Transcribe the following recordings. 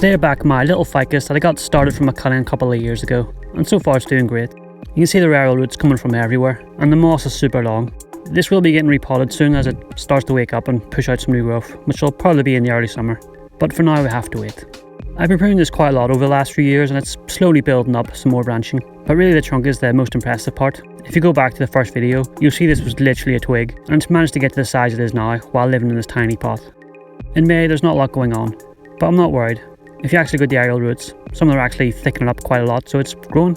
Today I back my little ficus that I got started from a cutting a couple of years ago, and so far it's doing great. You can see the aerial roots coming from everywhere, and the moss is super long. This will be getting repotted soon as it starts to wake up and push out some new growth, which will probably be in the early summer. But for now we have to wait. I've been pruning this quite a lot over the last few years and it's slowly building up some more branching. But really the trunk is the most impressive part. If you go back to the first video, you'll see this was literally a twig, and it's managed to get to the size it is now while living in this tiny pot. In May there's not a lot going on, but I'm not worried. If you actually go to the aerial roots, some of them are actually thickening up quite a lot, so it's growing.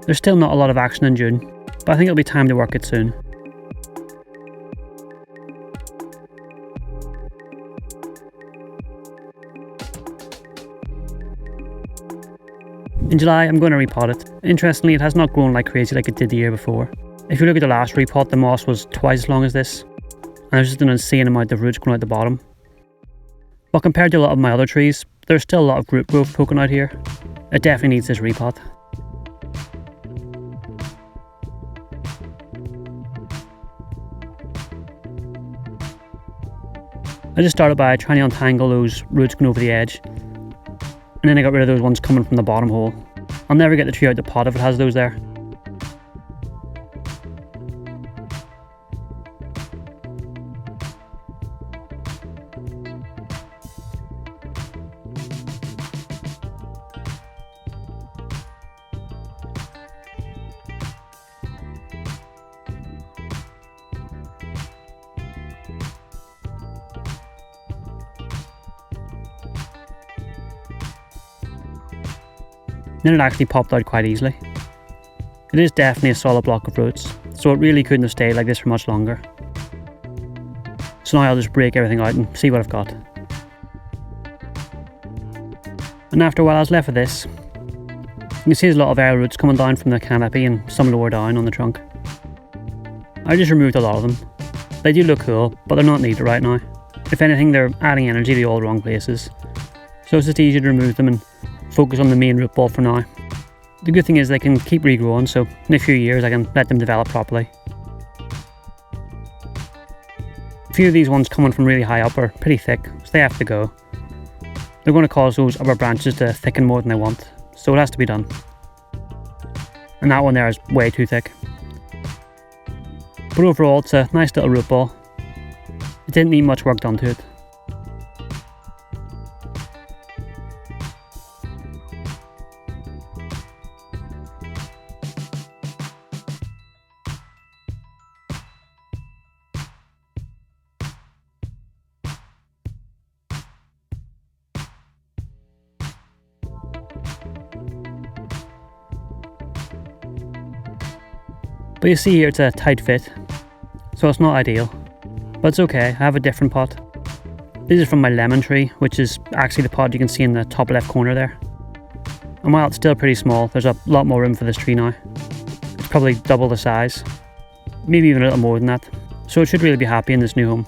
There's still not a lot of action in June, but I think it'll be time to work it soon. In July I'm going to repot it. Interestingly, it has not grown like crazy like it did the year before. If you look at the last repot, the moss was twice as long as this, and there's just an insane amount of roots growing out the bottom. But compared to a lot of my other trees, there's still a lot of root growth poking out here. It definitely needs this repot. I just started by trying to untangle those roots going over the edge, and then I got rid of those ones coming from the bottom hole. I'll never get the tree out the pot if it has those there. Then it actually popped out quite easily. It is definitely a solid block of roots, so it really couldn't have stayed like this for much longer. So now I'll just break everything out and see what I've got. And after a while I was left with this. You can see there's a lot of air roots coming down from the canopy and some lower down on the trunk. I just removed a lot of them. They do look cool, but they're not needed right now. If anything, they're adding energy to all the wrong places. So it's just easier to remove them and focus on the main root ball for now. The good thing is they can keep regrowing, so in a few years I can let them develop properly. A few of these ones coming from really high up are pretty thick, so they have to go. They're going to cause those upper branches to thicken more than they want, so it has to be done. And that one there is way too thick. But overall it's a nice little root ball. It didn't need much work done to it. But you see here it's a tight fit, so it's not ideal, but it's okay. I have a different pot. This is from my lemon tree, which is actually the pot you can see in the top left corner there. And while it's still pretty small, there's a lot more room for this tree now. It's probably double the size, maybe even a little more than that, so it should really be happy in this new home.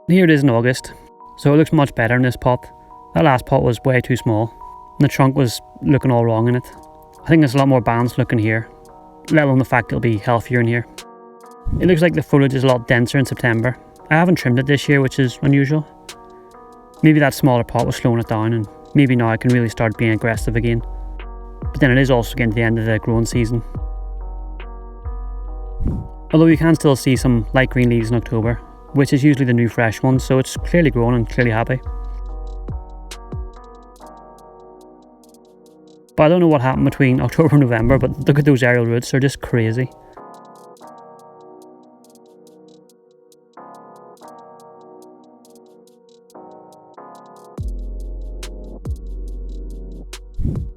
Here it is in August, so it looks much better in this pot. That last pot was way too small, and the trunk was looking all wrong in it. I think there's a lot more balanced looking here, let alone the fact it'll be healthier in here. It looks like the foliage is a lot denser in September. I haven't trimmed it this year, which is unusual. Maybe that smaller pot was slowing it down, and maybe now I can really start being aggressive again. But then it is also getting to the end of the growing season. Although you can still see some light green leaves in October, which is usually the new fresh one, so it's clearly growing and clearly happy. But I don't know what happened between October and November, but look at those aerial roots, they're just crazy.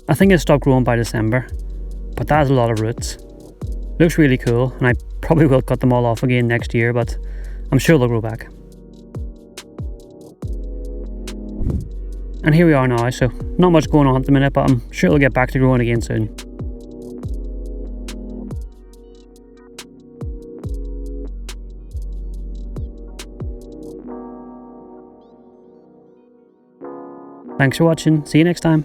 I think it stopped growing by December, but that has a lot of roots. Looks really cool, and I probably will cut them all off again next year, but I'm sure they'll grow back. And here we are now, so not much going on at the minute, but I'm sure it'll get back to growing again soon. Thanks for watching, see you next time.